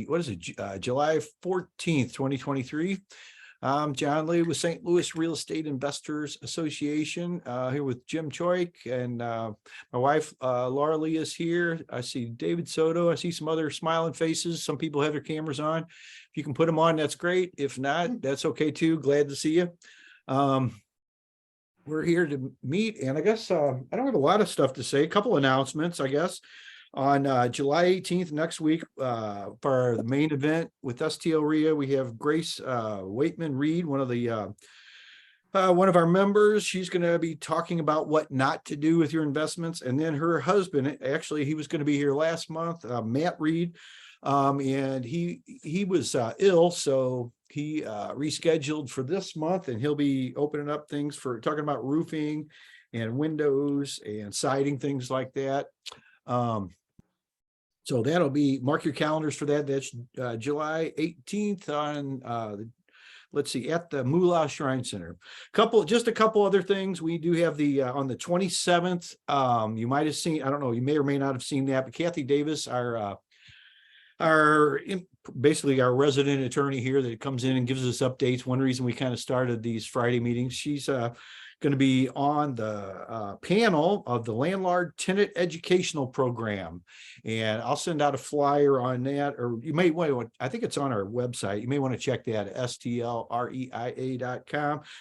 what is it, July 14th, 2023. I'm John Lee with St. Louis Real Estate Investors Association, here with Jim Choik, and my wife, Laura Lee, is here. I see David Soto. I see some other smiling faces. Some people have their cameras on. If you can put them on, that's great. If not, that's okay too. Glad to see you. We're here to meet, and I guess I don't have a lot of stuff to say. A couple announcements, I guess. On July 18th, next week, for the main event with STLREIA, we have Grace Waitman Reed, one of our members. She's going to be talking about what not to do with your investments. And then her husband, actually, he was going to be here last month, Matt Reed, and he was ill, so he rescheduled for this month, and he'll be opening up things for talking about roofing and windows and siding, things like that. So that'll be, mark your calendars for that. That's July 18th on, let's see, at the Moolah Shrine Center. Just a couple other things. We do have the, on the 27th, you might have seen, I don't know, you may or may not have seen that, but Kathy Davis, basically our resident attorney here that comes in and gives us updates. One reason we kind of started these Friday meetings, she's going to be on the panel of the Landlord Tenant Educational Program, and I'll send out a flyer on that, or you may want to, I think it's on our website, you may want to check that at STLREIA.com,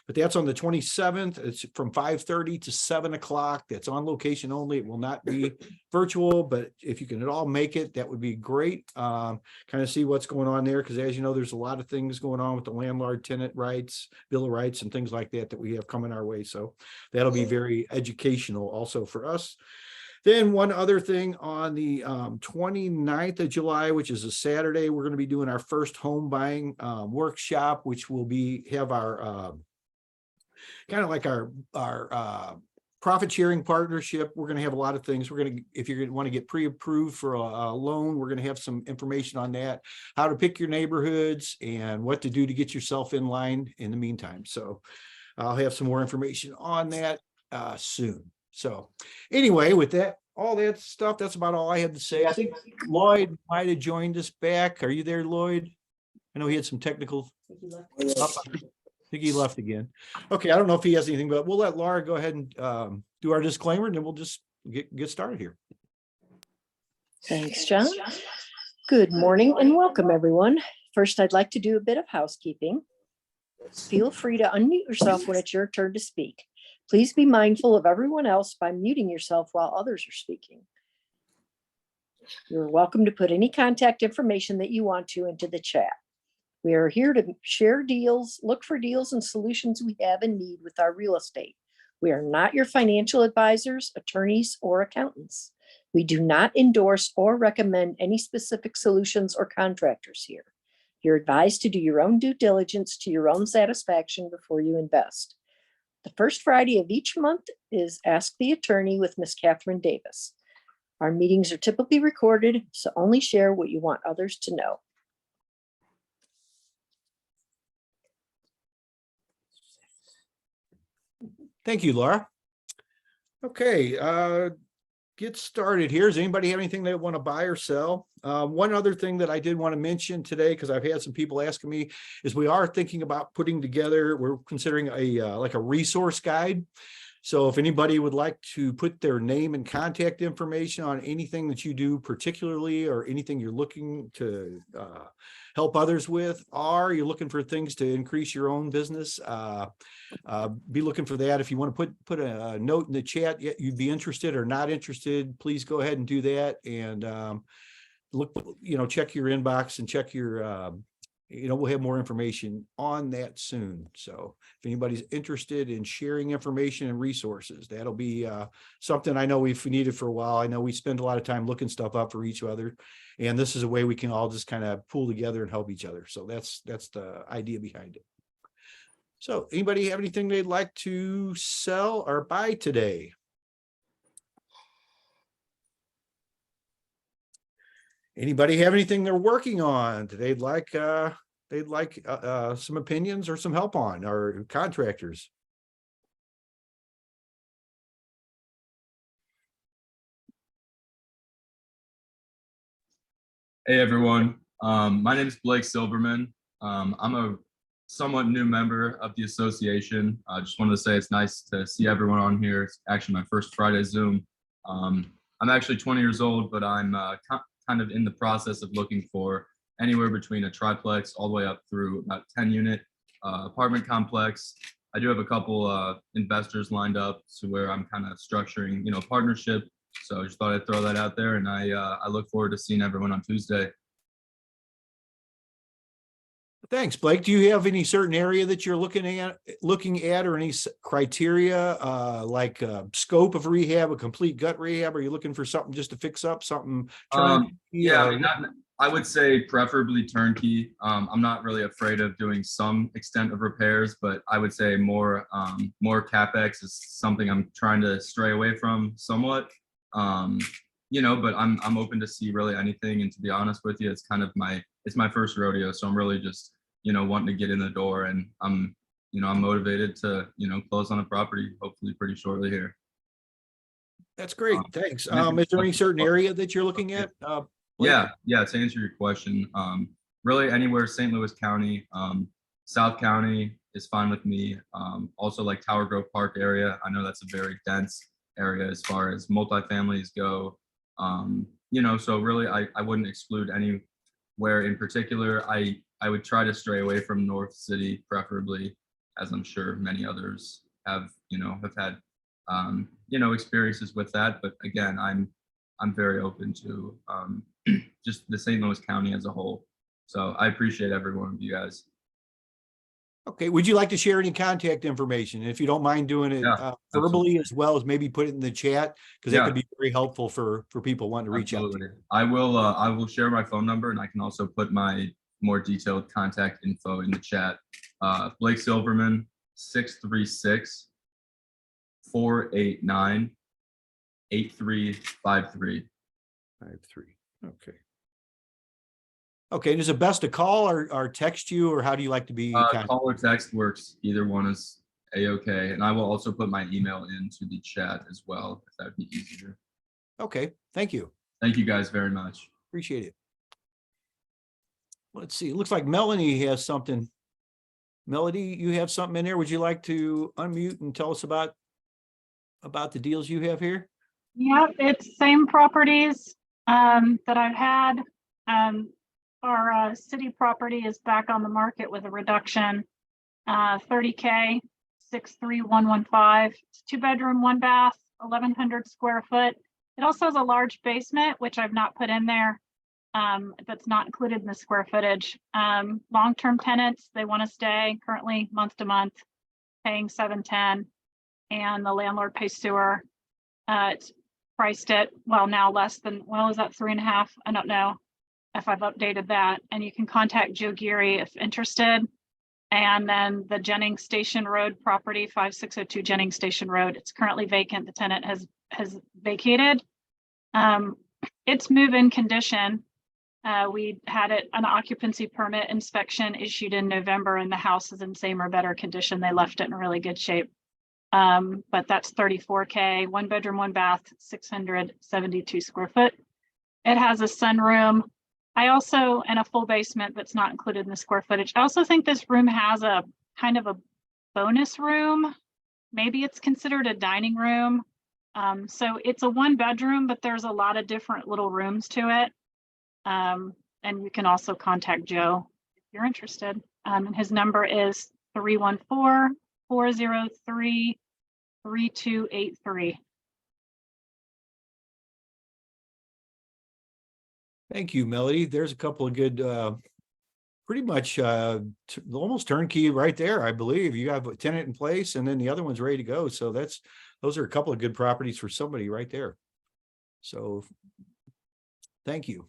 but that's on the 27th. It's from 5:30 to 7 o'clock. That's on location only. It will not be virtual, but if you can at all make it, that would be great. Kind of see what's going on there, because as you know, there's a lot of things going on with the landlord tenant rights, bill of rights, and things like that we have coming our way. So that'll be very educational also for us. Then one other thing, on the 29th of July, which is a Saturday, we're going to be doing our first home buying workshop, which will have our kind of like our profit sharing partnership. We're going to have a lot of things. We're going to, if you want to get pre-approved for a loan, we're going to have some information on that, how to pick your neighborhoods and what to do to get yourself in line in the meantime. So I'll have some more information on that soon. So anyway, with that, all that stuff, that's about all I had to say. I think Lloyd might have joined us back. Are you there, Lloyd? I know he had some technical. I think he left again. Okay, I don't know if he has anything, but we'll let Laura go ahead and do our disclaimer, and then we'll just get started here. Thanks, John. Good morning and welcome, everyone. First, I'd like to do a bit of housekeeping. Feel free to unmute yourself when it's your turn to speak. Please be mindful of everyone else by muting yourself while others are speaking. You're welcome to put any contact information that you want to into the chat. We are here to share deals, look for deals and solutions we have in need with our real estate. We are not your financial advisors, attorneys, or accountants. We do not endorse or recommend any specific solutions or contractors here. You're advised to do your own due diligence to your own satisfaction before you invest. The first Friday of each month is Ask the Attorney with Ms. Catherine Davis. Our meetings are typically recorded, so only share what you want others to know. Thank you, Laura. Okay, get started here. Does anybody have anything they want to buy or sell? One other thing that I did want to mention today, because I've had some people asking me, is we are thinking about putting together, we're considering like a resource guide. So if anybody would like to put their name and contact information on anything that you do particularly, or anything you're looking to help others with, or you're looking for things to increase your own business, be looking for that. If you want to put a note in the chat, you'd be interested or not interested, please go ahead and do that. And look, check your inbox and check your, we'll have more information on that soon. So if anybody's interested in sharing information and resources, that'll be something I know we've needed for a while. I know we spend a lot of time looking stuff up for each other, and this is a way we can all just kind of pull together and help each other. So that's the idea behind it. So anybody have anything they'd like to sell or buy today? Anybody have anything they're working on that they'd like some opinions or some help on, or contractors? Hey everyone, My name is Blake Silverman. I'm a somewhat new member of the association. I just wanted to say it's nice to see everyone on here. It's actually my first Friday Zoom. I'm actually 20 years old, but I'm kind of in the process of looking for anywhere between a triplex all the way up through about 10-unit apartment complex. I do have a couple investors lined up to where I'm kind of structuring, partnership. So I just thought I'd throw that out there, and I look forward to seeing everyone on Tuesday. Thanks, Blake. Do you have any certain area that you're looking at or any criteria, like scope of rehab, a complete gut rehab? Are you looking for something just to fix up something? Yeah, I would say preferably turnkey. I'm not really afraid of doing some extent of repairs, but I would say more CapEx is something I'm trying to stray away from somewhat. But I'm open to see really anything. And to be honest with you, it's kind of it's my first rodeo. So I'm really just, wanting to get in the door, and I'm motivated to, close on a property hopefully pretty shortly here. That's great. Thanks. Is there any certain area that you're looking at? Yeah. To answer your question, really anywhere St. Louis County, South County is fine with me. Also like Tower Grove Park area. I know that's a very dense area as far as multifamilies go. So really I wouldn't exclude anywhere in particular. I would try to stray away from North City, preferably, as I'm sure many others have had, experiences with that. But again, I'm very open to just the St. Louis County as a whole. So I appreciate every one of you guys. Okay. Would you like to share any contact information? If you don't mind doing it verbally, as well as maybe put it in the chat, because that could be very helpful for people wanting to reach out to you. I will share my phone number, and I can also put my more detailed contact info in the chat. Blake Silverman, 636-489-8353. Okay. Okay. And is it best to call or text you, or how do you like to be? Call or text works. Either one is a-okay. And I will also put my email into the chat as well, if that would be easier. Okay. Thank you. Thank you guys very much. Appreciate it. Let's see. It looks like Melanie has something. Melody, you have something in there. Would you like to unmute and tell us about the deals you have here? Yeah, it's same properties that I've had. Our city property is back on the market with a reduction, 30K, 63115. It's 2-bedroom, 1 bath, 1,100 square foot. It also has a large basement, which I've not put in there. That's not included in the square footage. Long-term tenants, they want to stay currently month to month, paying $710, and the landlord pays sewer. It's priced at, well, now less than, well, is that 3.5? I don't know if I've updated that. And you can contact Joe Geary if interested. And then the Jennings Station Road property, 5602 Jennings Station Road, it's currently vacant. The tenant has vacated. It's move-in condition. We had an occupancy permit inspection issued in November, and the house is in same or better condition. They left it in really good shape. But that's 34K, 1 bedroom, 1 bath, 672 square foot. It has a sunroom. And a full basement that's not included in the square footage. I also think this room has a kind of a bonus room. Maybe it's considered a dining room. So it's a 1 bedroom, but there's a lot of different little rooms to it. And you can also contact Joe if you're interested. And his number is 314-403-3283. Thank you, Melody. There's a couple of good, pretty much almost turnkey right there, I believe. You have a tenant in place, and then the other one's ready to go. So those are a couple of good properties for somebody right there. So thank you.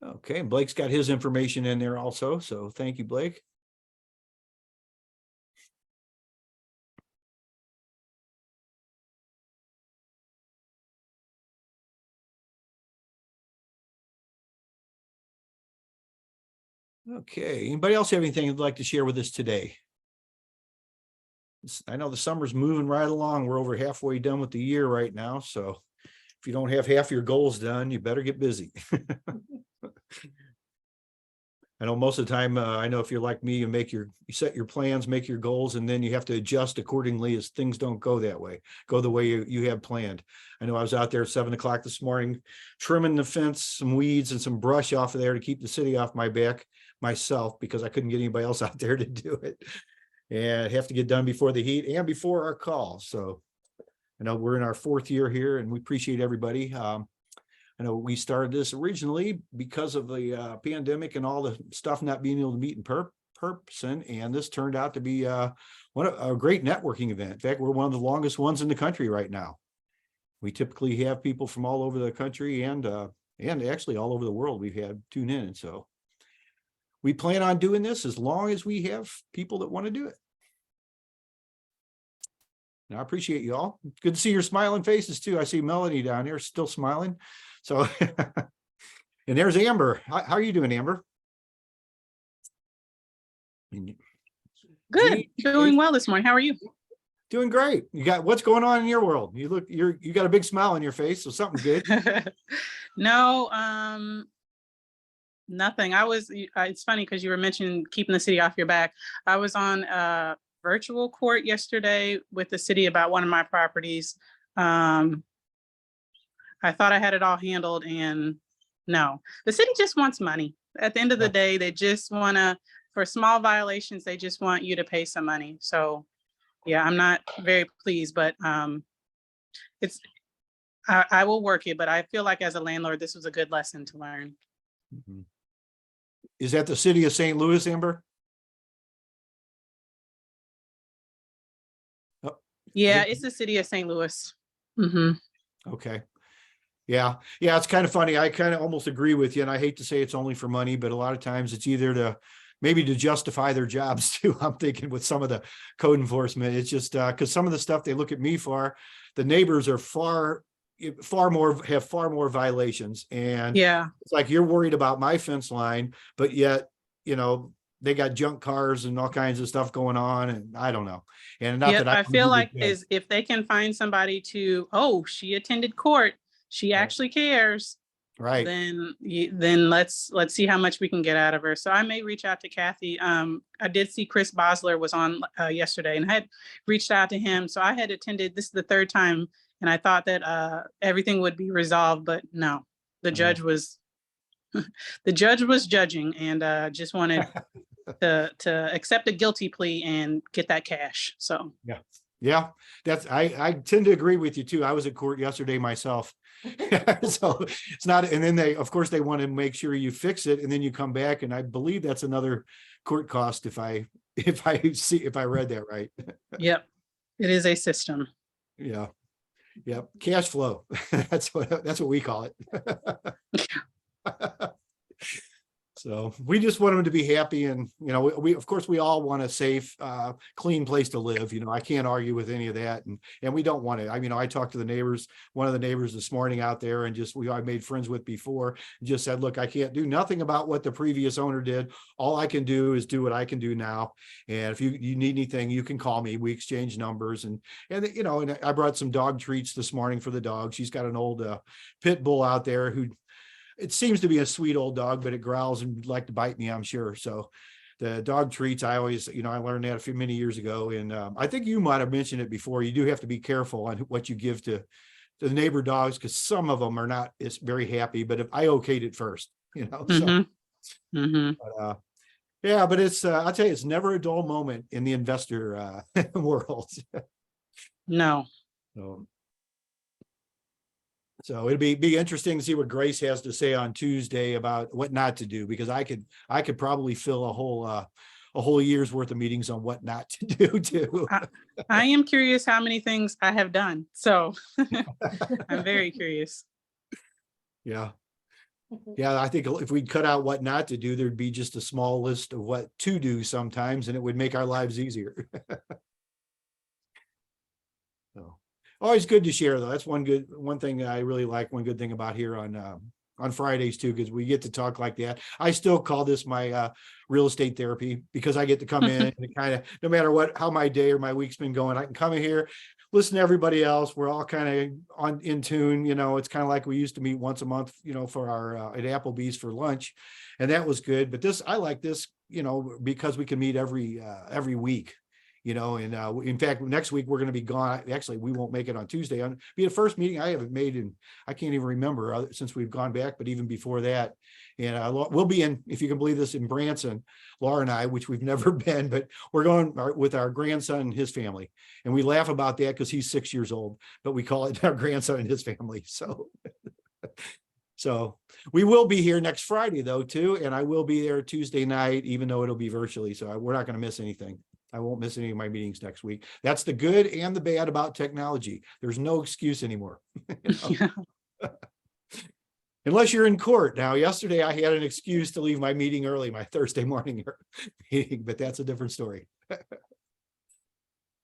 Okay, Blake's got his information in there also. So thank you, Blake. Okay, anybody else have anything you'd like to share with us today? I know the summer's moving right along. We're over halfway done with the year right now. So if you don't have half your goals done, you better get busy. I know most of the time, I know if you're like me, you set your plans, make your goals, and then you have to adjust accordingly as things don't go that way, go the way you have planned. I know I was out there at 7 o'clock this morning, trimming the fence, some weeds and some brush off of there to keep the city off my back myself, because I couldn't get anybody else out there to do it. And have to get done before the heat and before our call. So I know we're in our 4th year here, and we appreciate everybody. I know we started this originally because of the pandemic and all the stuff not being able to meet in person, and this turned out to be a great networking event. In fact, we're one of the longest ones in the country right now. We typically have people from all over the country and actually all over the world we've had tune in. And so we plan on doing this as long as we have people that want to do it. And I appreciate you all. Good to see your smiling faces too. I see Melanie down here still smiling. So, and there's Amber. How are you doing, Amber? Good. Doing well this morning. How are you? Doing great. You got, what's going on in your world? You got a big smile on your face, so something's good. No, nothing. It's funny because you were mentioning keeping the city off your back. I was on a virtual court yesterday with the city about one of my properties. I thought I had it all handled, and no, the city just wants money. At the end of the day, they just want to, for small violations, they just want you to pay some money. So yeah, I'm not very pleased, but I will work it, but I feel like as a landlord, this was a good lesson to learn. Mm-hmm. Is that the city of St. Louis, Amber? Oh, yeah, it's the city of St. Louis. Mm-hmm. Okay. Yeah. It's kind of funny. I kind of almost agree with you. And I hate to say it's only for money, but a lot of times it's either maybe to justify their jobs too. I'm thinking with some of the code enforcement, it's just because some of the stuff they look at me for, the neighbors are far more violations. And yeah, it's like, you're worried about my fence line, but yet, they got junk cars and all kinds of stuff going on. And I don't know. And not that I feel like is if they can find somebody she attended court, she actually cares, right? Then let's see how much we can get out of her. So I may reach out to Kathy. I did see Chris Bosler was on yesterday, and I had reached out to him. So I had attended, this is the 3rd time, and I thought that everything would be resolved, but no, the judge was judging, and just wanted to accept a guilty plea and get that cash. So yeah, that's I tend to agree with you too. I was at court yesterday myself. So it's not, and then they want to make sure you fix it, and then you come back, and I believe that's another court cost if I read that right. Yep, it is a system. Yeah, cash flow. That's what we call it. So we just want them to be happy, and we of course we all want a safe, clean place to live. I can't argue with any of that, and we don't want it. I talked to the neighbors, one of the neighbors this morning out there, and I made friends with before, just said, look, I can't do nothing about what the previous owner did. All I can do is do what I can do now, and if you need anything, you can call me. We exchange numbers, and I brought some dog treats this morning for the dog. She's got an old pit bull out there who. It seems to be a sweet old dog, but it growls and would like to bite me, I'm sure. So the dog treats, I always, I learned that many years ago. And I think you might have mentioned it before. You do have to be careful on what you give to the neighbor dogs, because some of them are not very happy, but if I okayed it first, so. But, yeah, but it's, I'll tell you, it's never a dull moment in the investor world. No. So it'll be interesting to see what Grace has to say on Tuesday about what not to do, because I could probably fill a whole year's worth of meetings on what not to do too. I am curious how many things I have done. So I'm very curious. Yeah. I think if we cut out what not to do, there'd be just a small list of what to do sometimes, and it would make our lives easier. So. Always good to share, though. That's one thing I really like. One good thing about here on Fridays too, because we get to talk like that. I still call this my real estate therapy, because I get to come in and kind of, no matter how my day or my week's been going, I can come in here, listen to everybody else. We're all kind of in tune, it's kind of like we used to meet once a month, for our, at Applebee's for lunch. And that was good. But I like this, because we can meet every week. And in fact, next week we're going to be gone. Actually, we won't make it on Tuesday. Be the first meeting I haven't made in, I can't even remember since we've gone back, but even before that. And we'll be in, if you can believe this, in Branson, Laura and I, which we've never been, but we're going with our grandson and his family. And we laugh about that because he's 6 years old, but we call it our grandson and his family. So, so we will be here next Friday though, too. And I will be there Tuesday night, even though it'll be virtually. So we're not going to miss anything. I won't miss any of my meetings next week. That's the good and the bad about technology. There's no excuse anymore. Unless you're in court. Now, yesterday I had an excuse to leave my meeting early, my Thursday morning meeting, but that's a different story.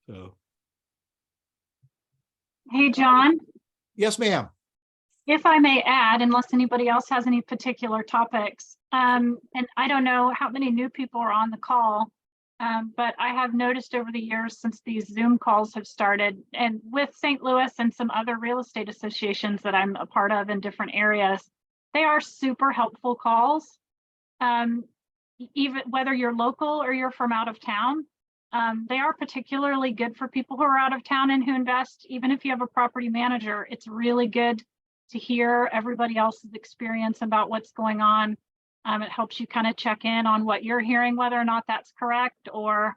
So. Hey, John, Yes, ma'am. if I may add, unless anybody else has any particular topics, and I don't know how many new people are on the call, but I have noticed over the years since these Zoom calls have started, and with St. Louis and some other real estate associations that I'm a part of in different areas, they are super helpful calls. Even whether you're local or you're from out of town, they are particularly good for people who are out of town and who invest. Even if you have a property manager, it's really good to hear everybody else's experience about what's going on. It helps you kind of check in on what you're hearing, whether or not that's correct, or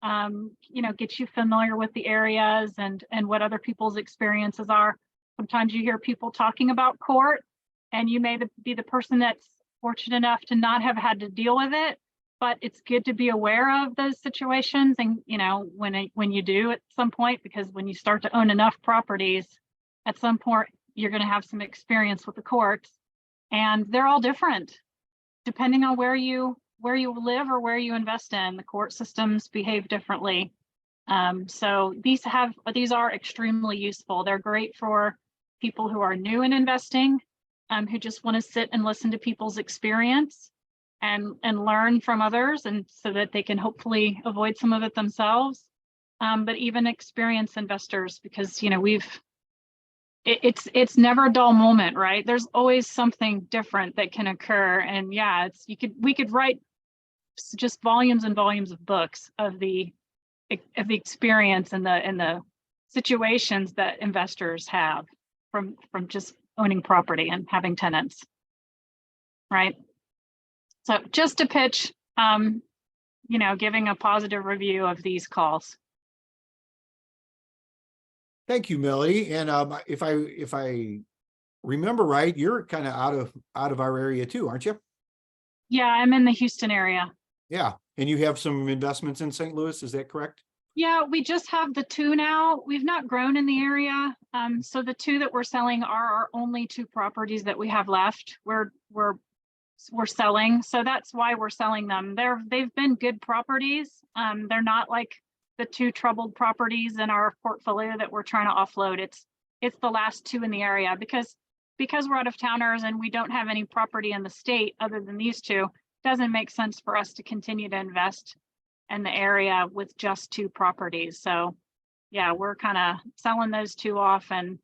get you familiar with the areas and what other people's experiences are. Sometimes you hear people talking about court, and you may be the person that's fortunate enough to not have had to deal with it, but it's good to be aware of those situations. And when you do at some point, because when you start to own enough properties, at some point you're going to have some experience with the courts, and they're all different depending on where you live or where you invest in. The court systems behave differently. So these are extremely useful. They're great for people who are new in investing, who just want to sit and listen to people's experience and learn from others, and so that they can hopefully avoid some of it themselves. But even experienced investors, because it's never a dull moment, right? There's always something different that can occur. And yeah, we could write just volumes and volumes of books of the experience and the situations that investors have from just owning property and having tenants, right? So just to pitch, giving a positive review of these calls. Thank you, Melody. And if I remember right, you're kind of out of our area too, aren't you? Yeah, I'm in the Houston area. Yeah. And you have some investments in St. Louis, is that correct? Yeah, we just have the two now. We've not grown in the area. So the two that we're selling are our only two properties that we have left. We're selling. So that's why we're selling them. They've been good properties. They're not like the two troubled properties in our portfolio that we're trying to offload. It's the last two in the area, because we're out of towners and we don't have any property in the state other than these two. It doesn't make sense for us to continue to invest in the area with just two properties. So yeah, we're kind of selling those two off, and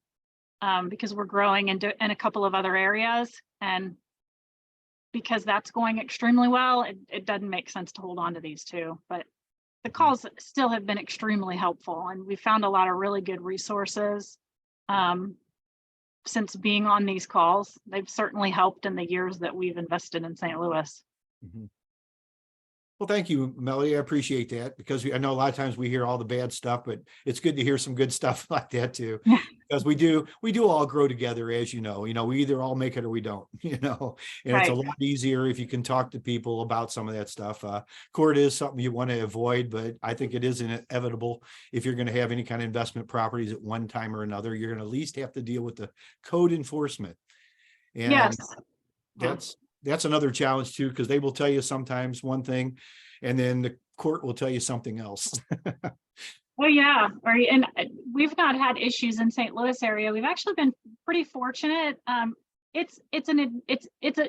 because we're growing in a couple of other areas, and because that's going extremely well, it doesn't make sense to hold on to these two. But the calls still have been extremely helpful, and we found a lot of really good resources since being on these calls. They've certainly helped in the years that we've invested in St. Louis. Mm-hmm. Well, thank you, Melody. I appreciate that, because I know a lot of times we hear all the bad stuff, but it's good to hear some good stuff like that too. Because we do all grow together, as you know, we either all make it or we don't, and right. It's a lot easier if you can talk to people about some of that stuff. Court is something you want to avoid, but I think it is inevitable. If you're going to have any kind of investment properties at one time or another, you're going to at least have to deal with the code enforcement. And yes, that's another challenge too, because they will tell you sometimes one thing and then the court will tell you something else. Well, yeah, and we've not had issues in St. Louis area. We've actually been pretty fortunate. It's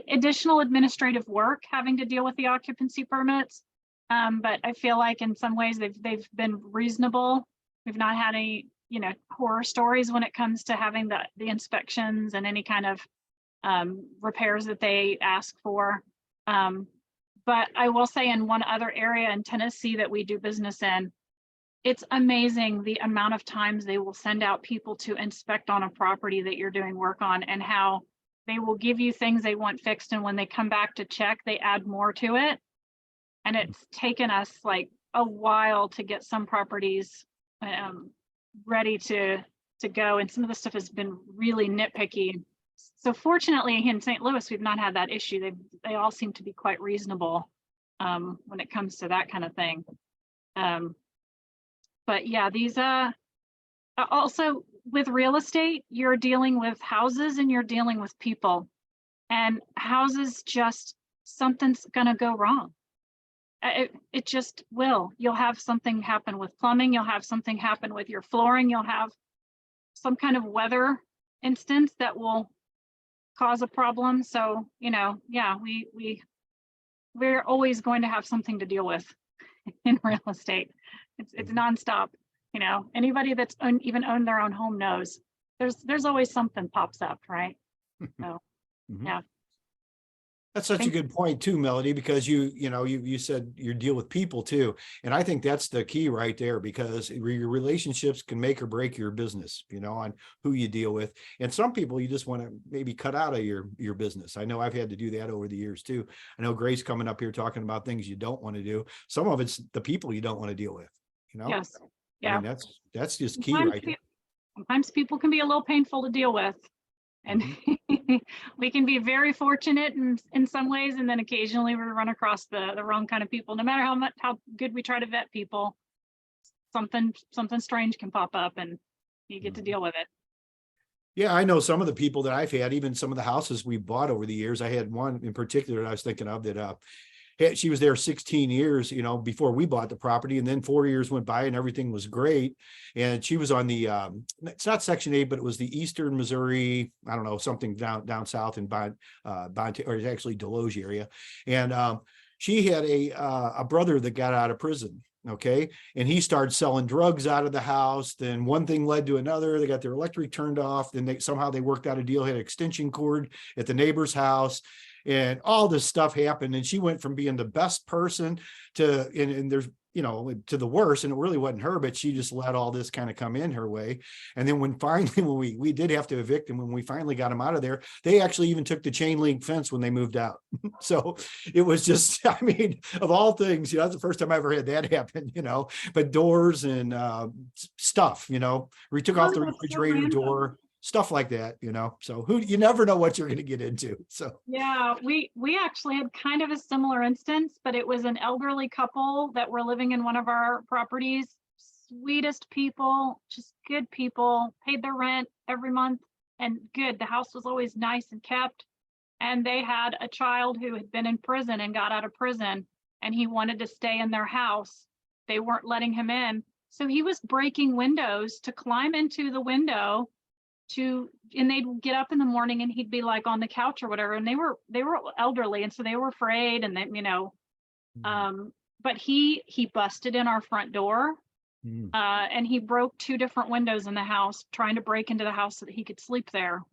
additional administrative work having to deal with the occupancy permits, but I feel like in some ways they've been reasonable. We've not had any horror stories when it comes to having the inspections and any kind of repairs that they ask for. But I will say in one other area in Tennessee that we do business in, it's amazing the amount of times they will send out people to inspect on a property that you're doing work on, and how they will give you things they want fixed, and when they come back to check, they add more to it. And it's taken us like a while to get some properties ready to go, and some of the stuff has been really nitpicky. So fortunately in St. Louis, we've not had that issue. They all seem to be quite reasonable when it comes to that kind of thing. But yeah, these also with real estate, you're dealing with houses and you're dealing with people, and houses, just something's gonna go wrong. It just will. You'll have something happen with plumbing, you'll have something happen with your flooring, you'll have some kind of weather instance that will cause a problem. So, yeah, we're always going to have something to deal with in real estate. It's nonstop. Anybody that's even owned their own home knows there's always something pops up, right? So, yeah. That's such a good point too, Melody, because you said you deal with people too. And I think that's the key right there, because your relationships can make or break your business, on who you deal with. And some people you just want to maybe cut out of your business. I know I've had to do that over the years too. I know Grace coming up here talking about things you don't want to do. Some of it's the people you don't want to deal with, Yes. Yeah. I mean, that's just key Sometimes right there. Sometimes people can be a little painful to deal with. And we can be very fortunate in some ways, and then occasionally we run across the wrong kind of people. No matter how good we try to vet people, something strange can pop up, and you get to deal with it. Yeah, I know some of the people that I've had, even some of the houses we bought over the years. I had one in particular that I was thinking of that she was there 16 years, before we bought the property, and then 4 years went by and everything was great. And she was on the, it's not Section 8, but it was the Eastern Missouri, I don't know, something down south in or it's actually Deloge area. And she had a brother that got out of prison. Okay. And he started selling drugs out of the house. Then one thing led to another. They got their electric turned off. Then they worked out a deal, had an extension cord at the neighbor's house. And all this stuff happened, and she went from being the best person to, and there's, to the worst. And it really wasn't her, but she just let all this kind of come in her way. And then when we did have to evict him, when we finally got him out of there, they actually even took the chain link fence when they moved out. So it was just, I mean, of all things, that's the first time I ever had that happen, but doors and stuff, we took off the refrigerator door. Stuff like that, so you never know what you're going to get into. So yeah, we actually had kind of a similar instance, but it was an elderly couple that were living in one of our properties. Sweetest people, just good people, paid their rent every month, and good. The house was always nice and kept. And they had a child who had been in prison and got out of prison, and he wanted to stay in their house. They weren't letting him in, so he was breaking windows to climb into the window and they'd get up in the morning and he'd be like on the couch or whatever, and they were elderly, and so they were afraid, and they but he busted in our front door, and he broke 2 different windows in the house trying to break into the house so that he could sleep there.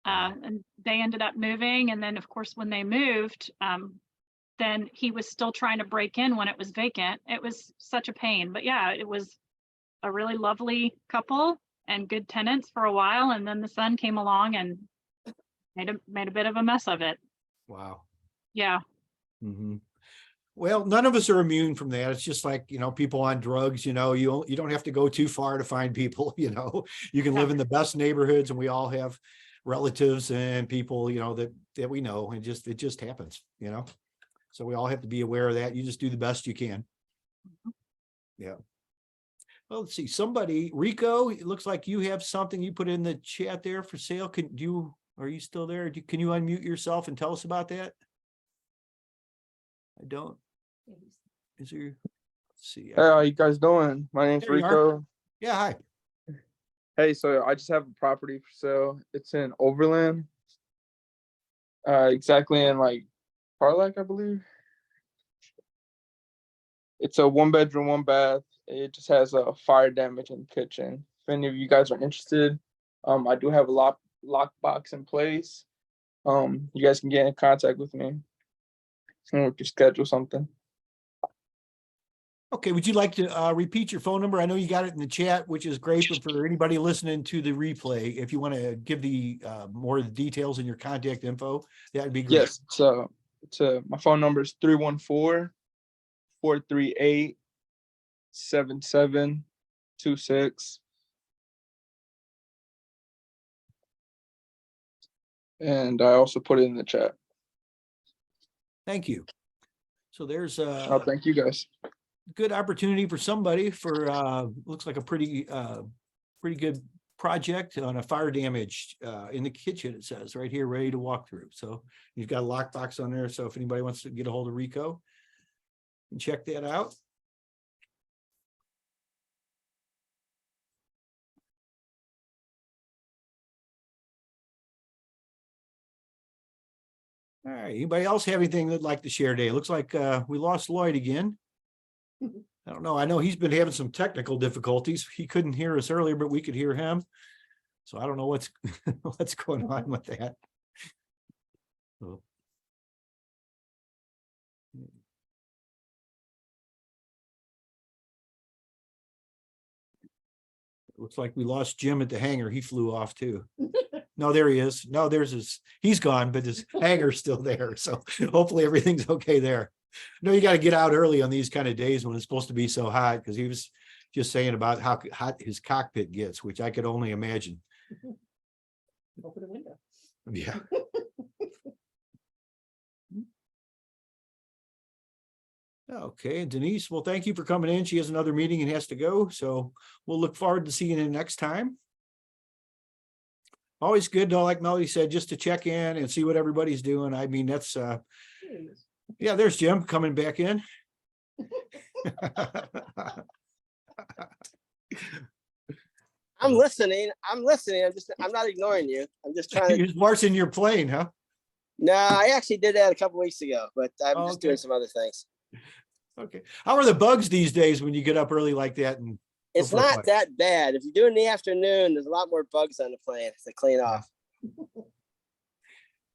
And they ended up moving, and then of course when they moved, then he was still trying to break in when it was vacant. It was such a pain, but yeah, it was a really lovely couple and good tenants for a while, and then the son came along and made a bit of a mess of it. Wow. Yeah. Well, none of us are immune from that. It's just like, people on drugs, you don't have to go too far to find people. You can live in the best neighborhoods, and we all have relatives and people, that we know, and it just happens, so we all have to be aware of that. You just do the best you can. Yeah. Well, let's see, Rico, it looks like you have something you put in the chat there for sale. Are you still there? Can you unmute yourself and tell us about that? I don't. Is there? Let's see. Hey, how you guys doing? My name's There you are. Rico. Yeah, hi. Hey, so I just have a property for sale. It's in Overland. Exactly in Parlac, I believe. It's a 1-bedroom, 1-bath. It just has a fire damage in the kitchen. if any of you guys are interested. I do have a lockbox in place. You guys can get in contact with me and we can schedule something. Okay, would you like to repeat your phone number? I know you got it in the chat, which is great, but for anybody listening to the replay, if you want to give the more of the details and your contact info, that would be great. Yes, so my phone number is 314-438-7726. And I also put it in the chat. Thank you. So there's Oh, thank you guys. good opportunity for somebody for looks like a pretty good project on a fire damage in the kitchen, it says right here, ready to walk through. So you've got a lockbox on there. So if anybody wants to get a hold of Rico and check that out. All right, anybody else have anything they'd like to share today? It looks like we lost Lloyd again. I don't know. I know he's been having some technical difficulties. He couldn't hear us earlier, but we could hear him. So I don't know what's what's going on with that. So. Looks like we lost Jim at the hangar. He flew off too. No, there he is. No, he's gone, but his hangar's still there. So hopefully everything's okay there. No, you got to get out early on these kind of days when it's supposed to be so hot, because he was just saying about how hot his cockpit gets, which I could only imagine. Open the window. Yeah. Okay, Denise, well, thank you for coming in. She has another meeting and has to go, so we'll look forward to seeing you next time. Always good, though, like Melody said, just to check in and see what everybody's doing. I mean, that's yeah, there's Jim coming back in. I'm listening. I'm not ignoring you. I'm just trying to. You're washing your plane, huh? No, I actually did that a couple weeks ago, but I'm just Okay. doing some other things. Okay. How are the bugs these days when you get up early like that? And It's for a not flight? that bad. If you do it in the afternoon, there's a lot more bugs on the plane to clean off.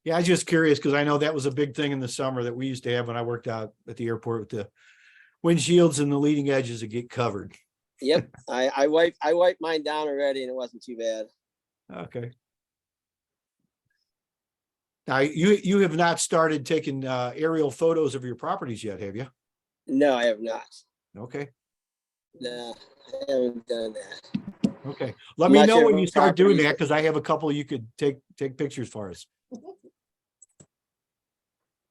Yeah, I was just curious because I know that was a big thing in the summer that we used to have when I worked out at the airport with the windshields and the leading edges that get covered. Yep, I wiped mine down already, and it wasn't too bad. Okay. Now you have not started taking aerial photos of your properties yet, have you? No, I have not. Okay. No, I haven't done that. Okay. Let I'm me not know sure when what you start doing properties- that, because I have a couple you could take pictures for us.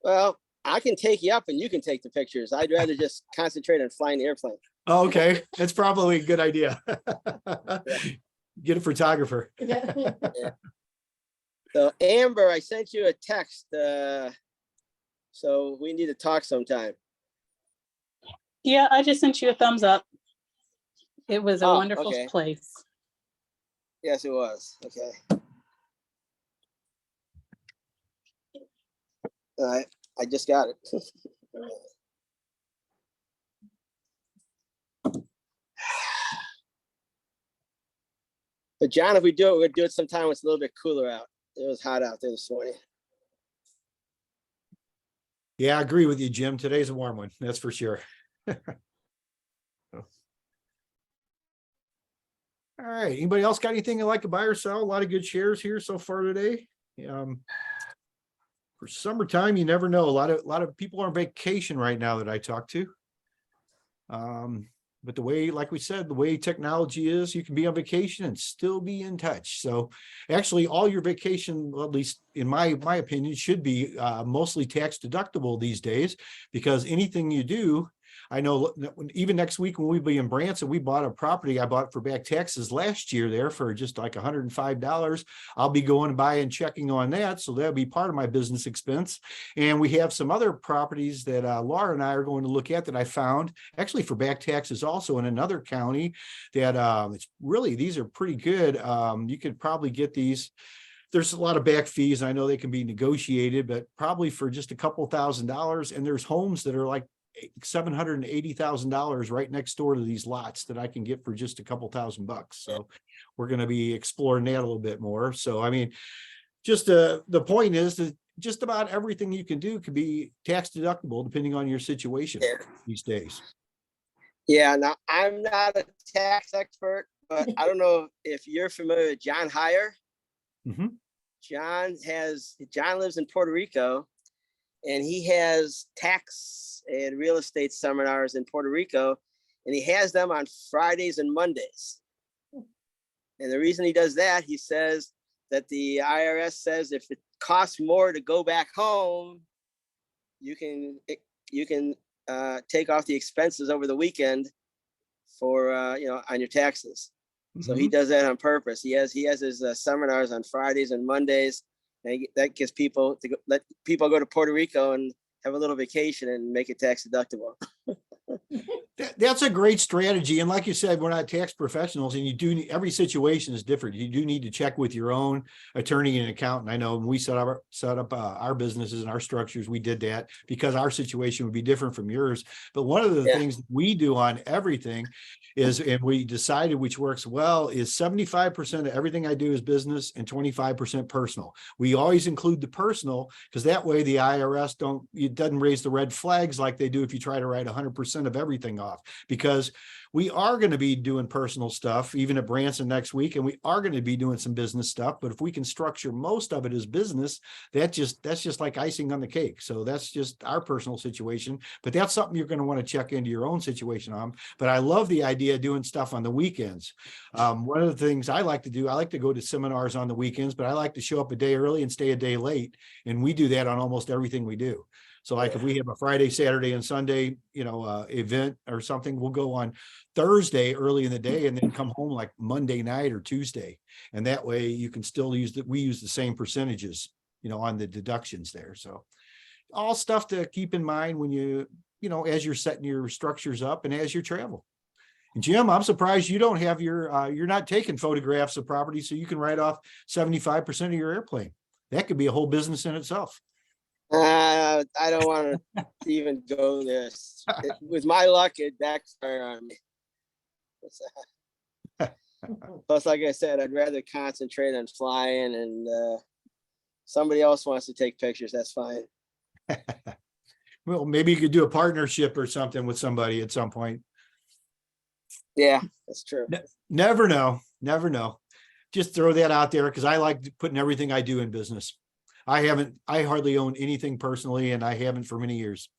Well, I can take you up, and you can take the pictures. I'd rather just concentrate on flying the airplane. Oh, okay, that's probably a good idea. Get a photographer. So Amber, I sent you a text. So we need to talk sometime. Yeah, I just sent you a thumbs up. It was a Oh, wonderful okay. place. Yes, it was. Okay. All right. I just got it. But John, if we do it, we'll do it sometime when it's a little bit cooler out. It was hot out there this morning. Yeah, I agree with you, Jim. Today's a warm one, that's for sure. All right, anybody else got anything you like to buy or sell? A lot of good shares here so far today. For summertime, you never know. A lot of people are on vacation right now that I talk to. But the way, like we said, the way technology is, you can be on vacation and still be in touch. So actually all your vacation, well, at least in my opinion, should be mostly tax deductible these days, because anything you do, I know even next week when we be in Branson, we bought a property I bought for back taxes last year there for just like $105. I'll be going and buying, checking on that. So that'll be part of my business expense. And we have some other properties that Laura and I are going to look at that I found actually for back taxes also in another county that it's really, these are pretty good. You could probably get these. There's a lot of back fees. I know they can be negotiated, but probably for just a couple $1,000s. And there's homes that are like $780,000 right next door to these lots that I can get for just a couple $1,000. So we're going to be exploring that a little bit more. So, I mean, just the point is that just about everything you can do can be tax deductible depending on your situation these days. Yeah, now I'm not a tax expert, but I don't know if you're familiar with John Heyer. Mhm. John lives in Puerto Rico, and he has tax and real estate seminars in Puerto Rico, and he has them on Fridays and Mondays. And the reason he does that, he says that the IRS says if it costs more to go back home, you can take off the expenses over the weekend for on your taxes. So he does that on purpose. He has his seminars on Fridays and Mondays, and that gives people to let people go to Puerto Rico and have a little vacation and make it tax deductible. That's a great strategy. And like you said, we're not tax professionals, and every situation is different. You do need to check with your own attorney and accountant. I know when we set up our businesses and our structures, we did that because our situation would be different from yours. But one of the things we do on everything is, and we decided which works well, is 75% of everything I do is business and 25% personal. We always include the personal because that way the IRS doesn't raise the red flags like they do if you try to write 100% of everything off, because we are going to be doing personal stuff even at Branson next week, and we are going to be doing some business stuff. But if we can structure most of it as business, that's just like icing on the cake. So that's just our personal situation, but that's something you're going to want to check into your own situation on. But I love the idea of doing stuff on the weekends. One of the things I like to do, I like to go to seminars on the weekends, but I like to show up a day early and stay a day late, and we do that on almost everything we do. So like if we have a Friday, Saturday, and Sunday, event or something, we'll go on Thursday early in the day and then come home like Monday night or Tuesday. And that way you can still we use the same percentages, on the deductions there. So all stuff to keep in mind when as you're setting your structures up and as you travel. And Jim, I'm surprised you don't have you're not taking photographs of property so you can write off 75% of your airplane. That could be a whole business in itself. I don't want to even go there. With my luck, it backfired on me. Plus, like I said, I'd rather concentrate on flying, and somebody else wants to take pictures. That's fine. Well, maybe you could do a partnership or something with somebody at some point. Yeah, that's true. Never know. Just throw that out there because I like putting everything I do in business. I hardly own anything personally, and I haven't for many years.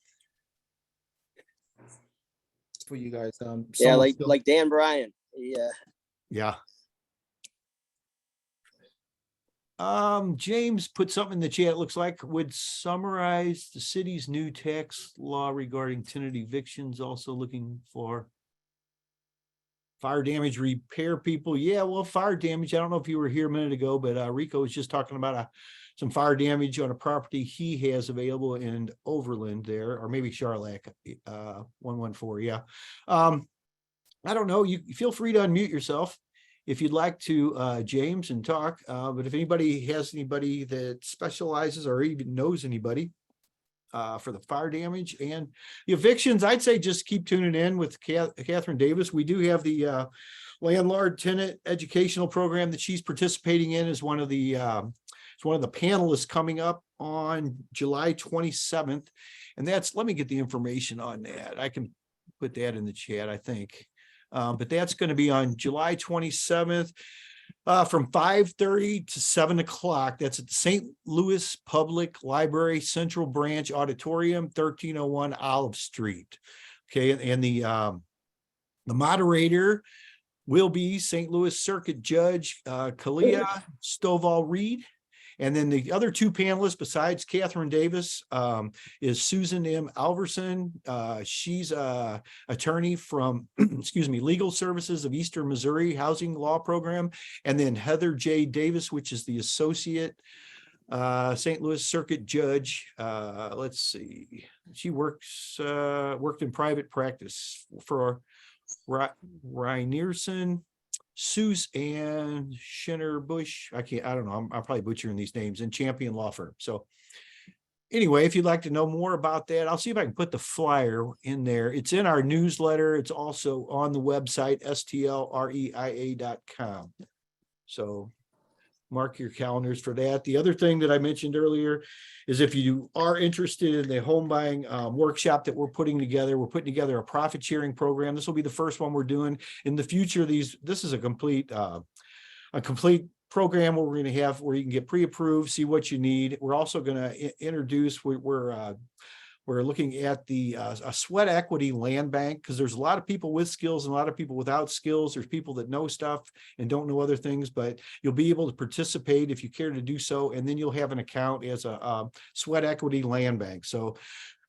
For you guys, Yeah, like Dan Bryan. Yeah. James put something in the chat. It looks like would summarize the city's new tax law regarding tenant evictions. Also looking for fire damage repair people. Yeah, well, fire damage. I don't know if you were here a minute ago, but Rico was just talking about some fire damage on a property he has available in Overland there, or maybe Charlotte, 114. Yeah. I don't know. You feel free to unmute yourself if you'd like to, James, and talk. But if anybody has anybody that specializes or even knows anybody for the fire damage and the evictions, I'd say just keep tuning in with Catherine Davis. We do have the Landlord Tenant educational program that she's participating in as one of the panelists coming up on July 27th. And let me get the information on that. I can put that in the chat, I think. But that's going to be on July 27th from 5:30 to 7 o'clock. That's at the St. Louis Public Library Central Branch Auditorium, 1301 Olive Street. Okay, and the moderator will be St. Louis Circuit Judge Kalia Stovall-Reed. And then the other two panelists besides Catherine Davis is Susan M. Alverson. She's an attorney from, Legal Services of Eastern Missouri Housing Law Program. And then Heather J. Davis, which is the Associate St. Louis Circuit Judge. Let's see. She worked in private practice for Reinerson, Seuss and Schinner Bush. I don't know. I'm probably butchering these names, and Champion Law Firm. So anyway, if you'd like to know more about that, I'll see if I can put the flyer in there. It's in our newsletter. It's also on the website, STLREIA.com. So mark your calendars for that. The other thing that I mentioned earlier is if you are interested in the home buying workshop that we're putting together a profit sharing program. This will be the first one we're doing. In the future, this is a complete program where we're going to have where you can get pre-approved, see what you need. We're also going to introduce, we're looking at the a sweat equity land bank, because there's a lot of people with skills and a lot of people without skills. There's people that know stuff and don't know other things, but you'll be able to participate if you care to do so. And then you'll have an account as a sweat equity land bank. So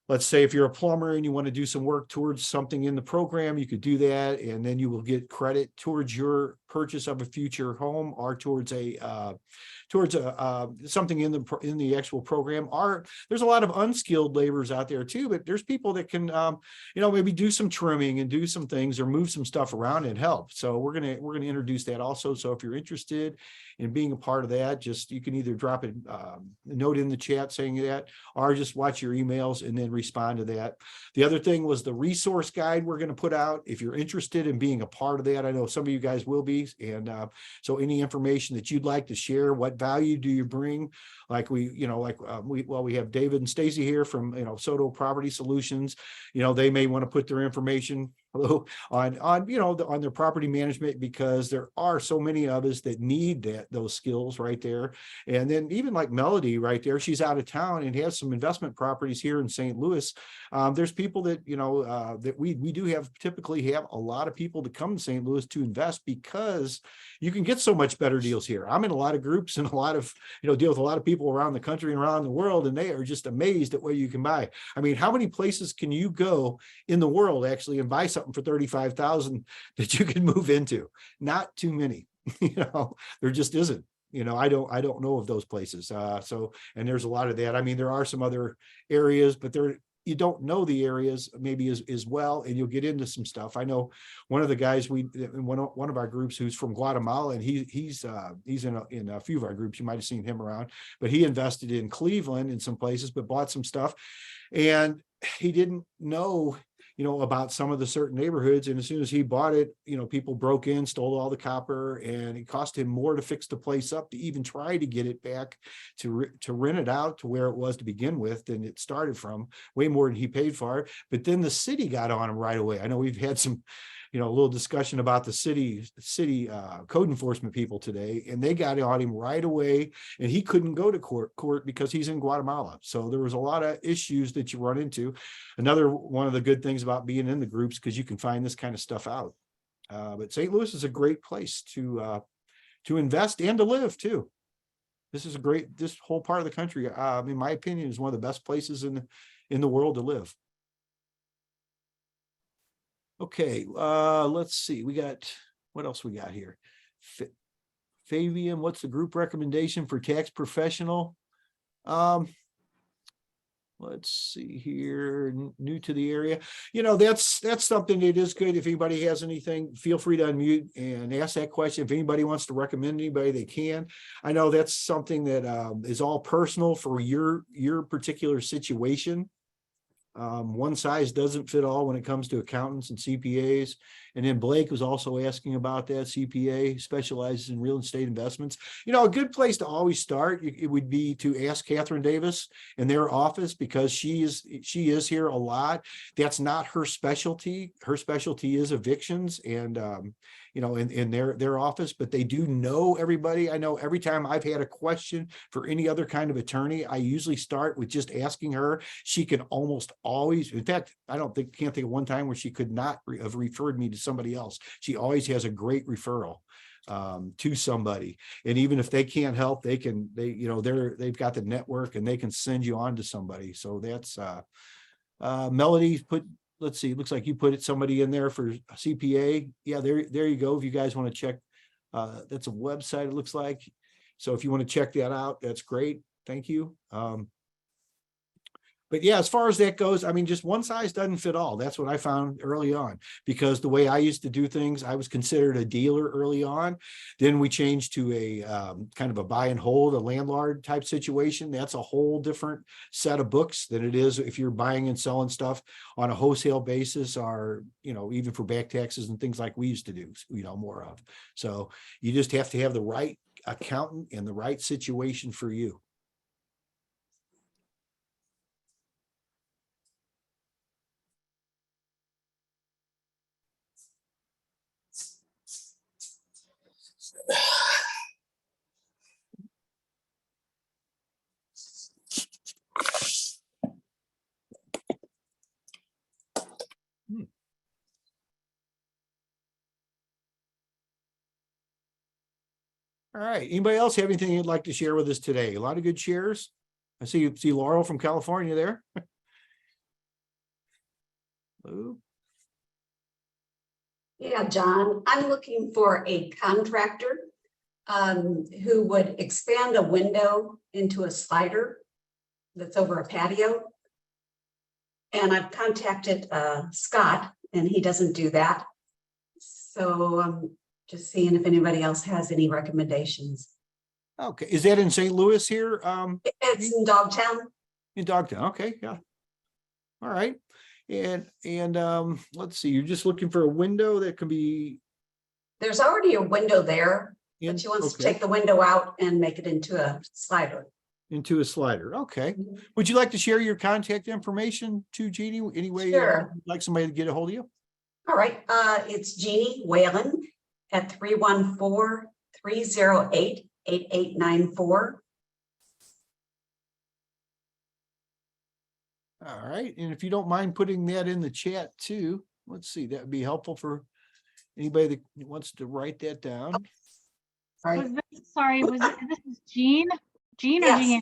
let's say if you're a plumber and you want to do some work towards something in the program, you could do that. And then you will get credit towards your purchase of a future home or towards something in the actual program. Or there's a lot of unskilled laborers out there too, but there's people that can, maybe do some trimming and do some things or move some stuff around and help. So we're going to introduce that also. So if you're interested in being a part of that, you can either drop a note in the chat saying that, or just watch your emails and then respond to that. The other thing was the resource guide we're going to put out. If you're interested in being a part of that, I know some of you guys will be. And so any information that you'd like to share, what value do you bring? We have David and Stacy here from, Soto Property Solutions. They may want to put their information on their property management, because there are so many of us that need those skills right there. And then even like Melody right there, she's out of town and has some investment properties here in St. Louis. There's people that, that we do typically have a lot of people that come to St. Louis to invest, because you can get so much better deals here. I'm in a lot of groups and a lot of, deal with a lot of people around the country and around the world, and they are just amazed at what you can buy. I mean, how many places can you go in the world actually and buy something for $35,000 that you can move into? Not too many. There just isn't. I don't know of those places. And there's a lot of that. I mean, there are some other areas, but you don't know the areas maybe as well, and you'll get into some stuff. I know one of the guys one of our groups who's from Guatemala, and he's in a few of our groups. You might have seen him around, but he invested in Cleveland in some places, but bought some stuff, and he didn't know about some of the certain neighborhoods. And as soon as he bought it, people broke in, stole all the copper, and it cost him more to fix the place up to even try to get it back to rent it out to where it was to begin with than it started from, way more than he paid for it. But then the city got on him right away. I know we've had some, a little discussion about the city code enforcement people today, and they got on him right away, and he couldn't go to court because he's in Guatemala. So there was a lot of issues that you run into. Another one of the good things about being in the groups, because you can find this kind of stuff out. But St. Louis is a great place to invest and to live too. This whole part of the country, in my opinion, is one of the best places in the world to live. Okay, let's see. What else we got here? Fabian, what's the group recommendation for tax professional? Let's see here. New to the area. That's something that is good. If anybody has anything, feel free to unmute and ask that question. If anybody wants to recommend anybody, they can. I know that's something that is all personal for your particular situation. One size doesn't fit all when it comes to accountants and CPAs. And then Blake was also asking about that. CPA specializes in real estate investments. A good place to always start, it would be to ask Catherine Davis in their office, because she is here a lot. That's not her specialty. Her specialty is evictions and in their office, but they do know everybody. I know every time I've had a question for any other kind of attorney, I usually start with just asking her. She can almost always, in fact, can't think of one time where she could not have referred me to somebody else. She always has a great referral to somebody. And even if they can't help, they've got the network and they can send you on to somebody. So that's Melody let's see, it looks like you put somebody in there for CPA. Yeah, there you go. If you guys want to check, that's a website, it looks like. So if you want to check that out, that's great. Thank you. But yeah, as far as that goes, I mean, just one size doesn't fit all. That's what I found early on, because the way I used to do things, I was considered a dealer early on. Then we changed to a kind of a buy and hold, a landlord type situation. That's a whole different set of books than it is if you're buying and selling stuff on a wholesale basis, or, you know, even for back taxes and things like we used to do, you know, more of. So you just have to have the right accountant and the right situation for you. All right. Anybody else have anything you'd like to share with us today? A lot of good shares. I see Laurel from California there. Hello. Yeah, John, I'm looking for a contractor who would expand a window into a slider that's over a patio. And I've contacted Scott, and he doesn't do that. So I'm just seeing if anybody else has any recommendations. Okay. Is that in St. Louis here? It's in Dogtown. In Dogtown. Okay. Yeah. All right. And let's see, you're just looking for a window that can be There's already a window there, in, but she wants to okay, take the window out and make it into a slider. into a slider. Okay. Would you like to share your contact information to Jeannie? Any way Sure. you'd like somebody to get a hold of you? All right, it's Jeannie Whalen at 314-308-8894. All right. And if you don't mind putting that in the chat too, let's see, that would be helpful for anybody that wants to write that down. All right, Was this, sorry, this is Jeanne? Jeanne or Yes. Jeanne?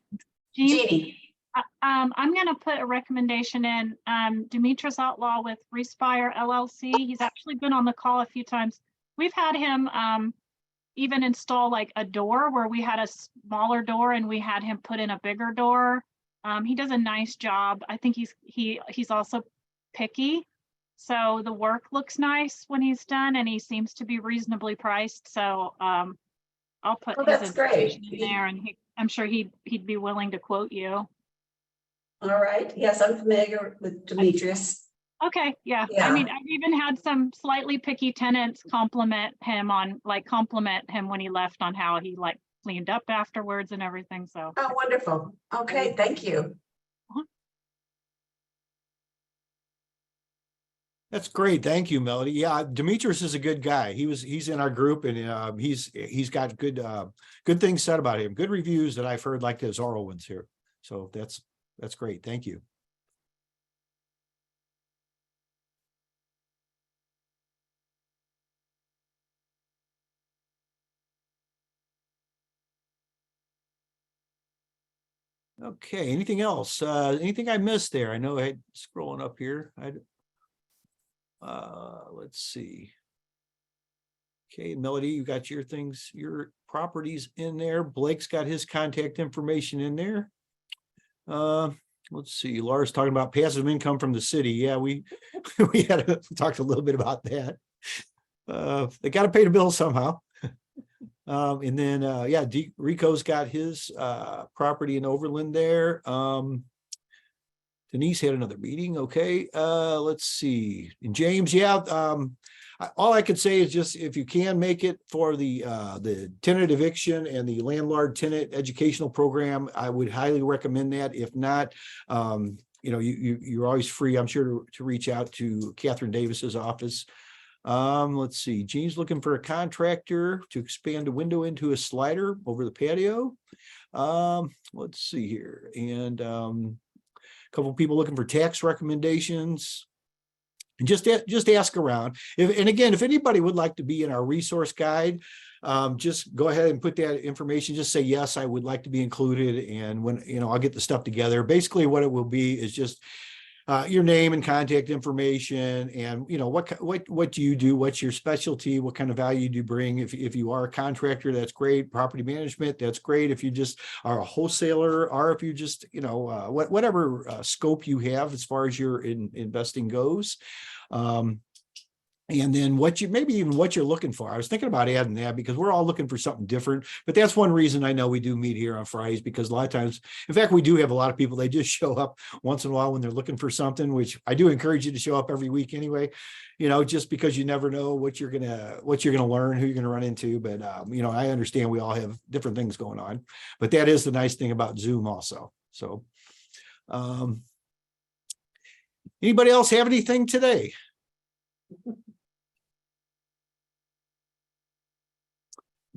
Jeanne? Jeannie. I'm gonna put a recommendation in, Demetrius Outlaw with Respire LLC. He's actually been on the call a few times. We've had him, even install like a door where we had a smaller door and we had him put in a bigger door. He does a nice job. I think he's also picky. So the work looks nice when he's done, and he seems to be reasonably priced. So, I'll put Oh, his that's great. information in there, and I'm sure he'd be willing to quote you. All right, yes, I'm familiar with Demetrius. Okay, yeah. Yeah. I mean, I've even had some slightly picky tenants compliment him when he left on how he like cleaned up afterwards and everything. So, Oh, wonderful. Okay, thank you. That's great. Thank you, Melody. Yeah, Demetrius is a good guy. He's in our group, and he's got good things said about him. Good reviews that I've heard, like his oral ones here. So that's great. Thank you. Okay, anything else? Anything I missed there? I know I had scrolling up here. Let's see. Okay, Melody, you got your things, your properties in there. Blake's got his contact information in there. Let's see. Laura's talking about passive income from the city. Yeah, we had talked a little bit about that. They got to pay the bill somehow. And then, yeah, Rico's got his property in Overland there. Denise had another meeting. Okay, let's see. And James, yeah, all I could say is just if you can make it for the tenant eviction and the landlord tenant educational program, I would highly recommend that. If not, you know, you're always free, I'm sure, to reach out to Catherine Davis's office. Let's see. Jean's looking for a contractor to expand a window into a slider over the patio. Let's see here. And a couple of people looking for tax recommendations. And just ask around. And again, if anybody would like to be in our resource guide, just go ahead and put that information. Just say, yes, I would like to be included. And when, you know, I'll get the stuff together. Basically what it will be is just your name and contact information, and what do you do? What's your specialty? What kind of value do you bring? If you are a contractor, that's great. Property management, that's great. If you just are a wholesaler, or if you just whatever scope you have as far as your investing goes. And then what you're looking for. I was thinking about adding that because we're all looking for something different, but that's one reason I know we do meet here on Fridays, because a lot of times, in fact, we do have a lot of people, they just show up once in a while when they're looking for something, which I do encourage you to show up every week anyway, just because you never know what you're going to learn, who you're going to run into. But, I understand we all have different things going on, but that is the nice thing about Zoom also. So, anybody else have anything today?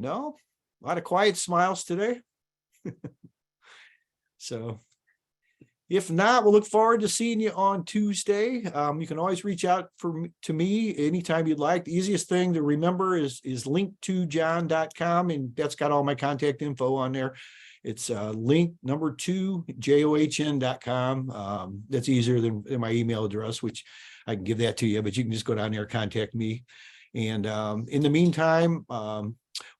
No, a lot of quiet smiles today. So if not, we'll look forward to seeing you on Tuesday. You can always reach out to me anytime you'd like. The easiest thing to remember is link2john.com, and that's got all my contact info on there. It's link2john.com. That's easier than my email address, which I can give that to you, but you can just go down there and contact me. And in the meantime,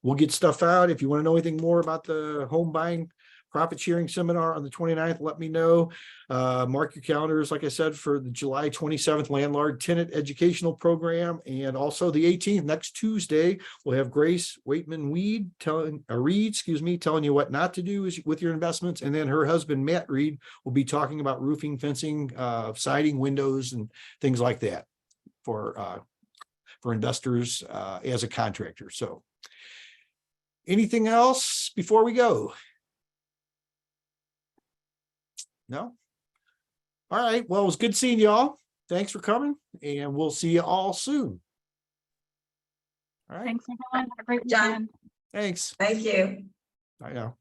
we'll get stuff out. If you want to know anything more about the home buying profit sharing seminar on the 29th, let me know. Mark your calendars, like I said, for the July 27th Landlord Tenant Educational Program. And also the 18th, next Tuesday, we'll have Grace Waitman telling you what not to do with your investments. And then her husband, Matt Reed, will be talking about roofing, fencing, siding, windows, and things like that for investors as a contractor. So anything else before we go? No? All right. Well, it was good seeing y'all. Thanks for coming, and we'll see you all soon. All right. Thanks, everyone. Have a great John. weekend. Thanks. Thank you. Bye now.